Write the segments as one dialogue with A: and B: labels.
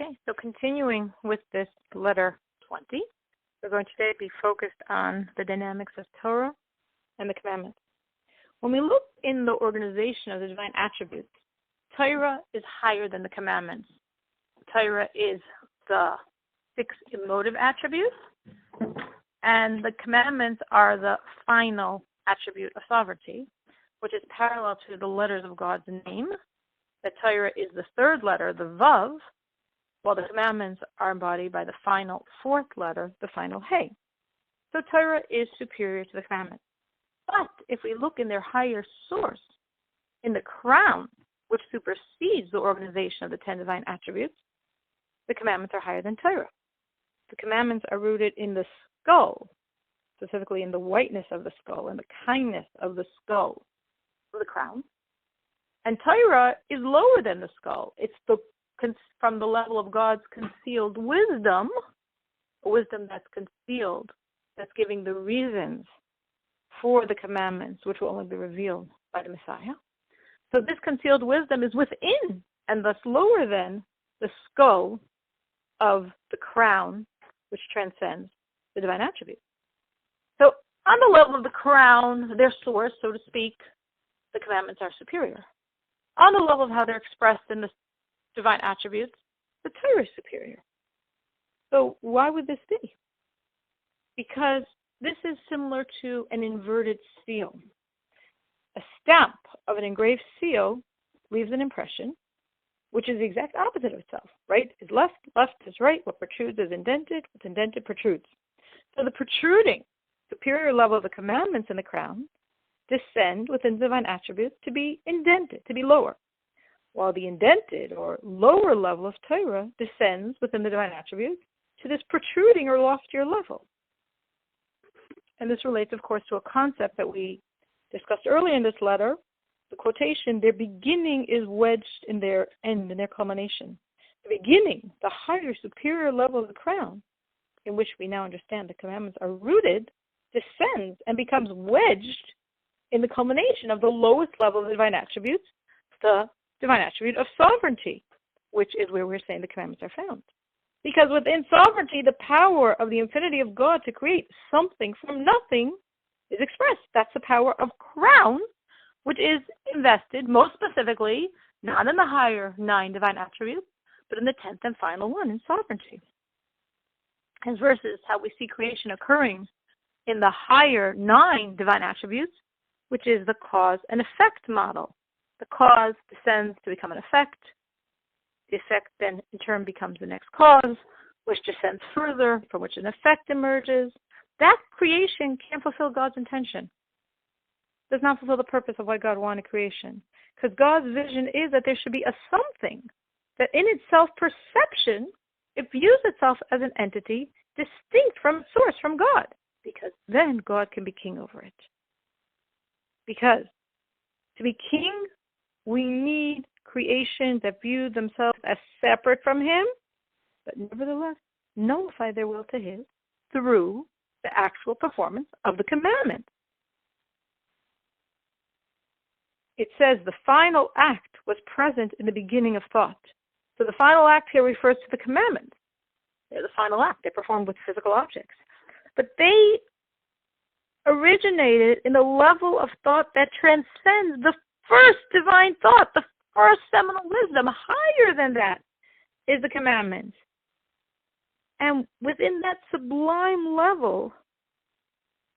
A: Okay, so continuing with this letter 20, we're going to today be focused on the dynamics of Torah and the commandments. When we look in the organization of the divine attributes, Torah is higher than the commandments. Torah is the 6 emotive attributes, and the commandments are the final attribute of sovereignty, which is parallel to the letters of God's name. The Torah is the 3rd letter, the Vav, while the commandments are embodied by the final 4th letter, the final Hey. So Torah is superior to the commandments. But if we look in their higher source, in the crown, which supersedes the organization of the 10 divine attributes, the commandments are higher than Torah. The commandments are rooted in the skull, specifically in the whiteness of the skull and the kindness of the skull of the crown. And Torah is lower than the skull. It's from the level of God's concealed wisdom, a wisdom that's concealed, that's giving the reasons for the commandments, which will only be revealed by the Messiah. So this concealed wisdom is within, and thus lower than, the skull of the crown, which transcends the divine attributes. So on the level of the crown, their source, so to speak, the commandments are superior. On the level of how they're expressed in the divine attributes, the Torah is superior. So why would this be? Because this is similar to an inverted seal. A stamp of an engraved seal leaves an impression, which is the exact opposite of itself. Right is left, left is right, what protrudes is indented, what's indented protrudes. So the protruding, superior level of the commandments in the crown descend within the divine attributes to be indented, to be lower, while the indented or lower level of Torah descends within the divine attributes to this protruding or loftier level. And this relates, of course, to a concept that we discussed earlier in this letter, the quotation, their beginning is wedged in their end, in their culmination. The beginning, the higher, superior level of the crown, in which we now understand the commandments are rooted, descends and becomes wedged in the culmination of the lowest level of the divine attributes, the divine attribute of sovereignty, which is where we're saying the commandments are found. Because within sovereignty, the power of the infinity of God to create something from nothing is expressed. That's the power of crown, which is invested most specifically, not in the higher 9 divine attributes, but in the 10th and final one, in sovereignty. As versus how we see creation occurring in the higher 9 divine attributes, which is the cause and effect model. The cause descends to become an effect. The effect then in turn becomes the next cause, which descends further, from which an effect emerges. That creation can't fulfill God's intention. It does not fulfill the purpose of why God wanted creation. Because God's vision is that there should be a something that in its self-perception, it views itself as an entity distinct from its source, from God. Because then God can be king over it. Because to be king, we need creations that view themselves as separate from him, but nevertheless nullify their will to his through the actual performance of the commandment. It says the final act was present in the beginning of thought. So the final act here refers to the commandments. They're the final act. They're performed with physical objects. But they originated in a level of thought that transcends the first divine thought, the first seminal wisdom. Higher than that is the commandments. And within that sublime level,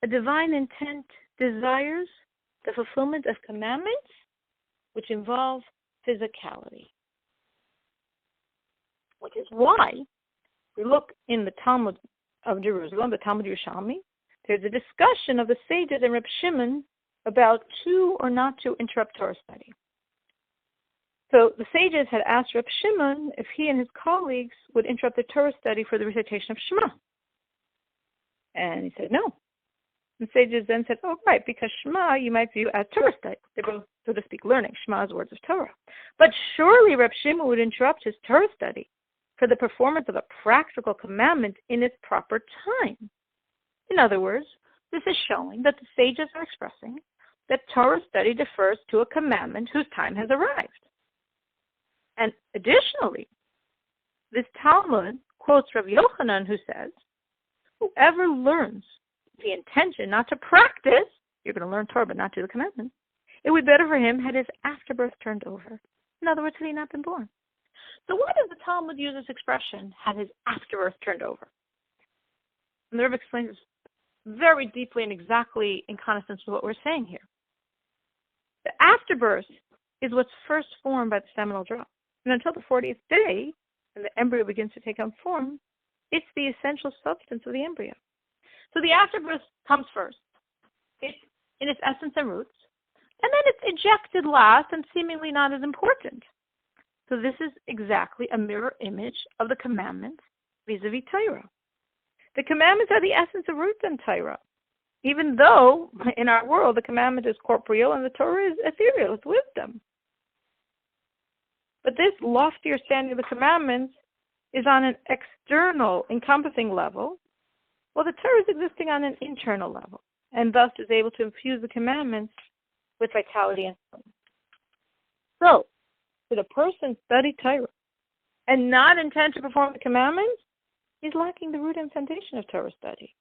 A: a divine intent desires the fulfillment of commandments which involve physicality. Which is why we look in the Talmud of Jerusalem, the Talmud Yerushalmi, there's a discussion of the sages and Reb Shimon about to or not to interrupt Torah study. So the sages had asked Reb Shimon if he and his colleagues would interrupt the Torah study for the recitation of Shema. And he said no. The sages then said, oh, right, because Shema you might view as Torah study. They're both, so to speak, learning. Shema is words of Torah. But surely Reb Shimon would interrupt his Torah study for the performance of a practical commandment in its proper time. In other words, this is showing that the sages are expressing that Torah study defers to a commandment whose time has arrived. And additionally, This Talmud quotes Rabbi Yochanan, who says, whoever learns the intention not to practice, you're going to learn Torah but not do the commandments, it would be better for him had his afterbirth turned over. In other words, had he not been born. So why does the Talmud use this expression, had his afterbirth turned over? And the Rebbe explains this very deeply and exactly in consonance with what we're saying here. The afterbirth is what's first formed by the seminal drop. And until the 40th day, when the embryo begins to take on form, it's the essential substance of the embryo. So the afterbirth comes first. It's in its essence and roots. And then it's ejected last and seemingly not as important. So this is exactly a mirror image of the commandments vis-a-vis Torah. The commandments are the essence of roots in Torah. Even though in our world the commandment is corporeal and the Torah is ethereal, it's wisdom. But this loftier standing of the commandments is on an external, encompassing level, while the Torah is existing on an internal level, and thus is able to infuse the commandments with vitality and form. So, should a person study Torah and not intend to perform the commandments, he's lacking the root and foundation of Torah study.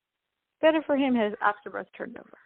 A: Better for him had his afterbirth turned over.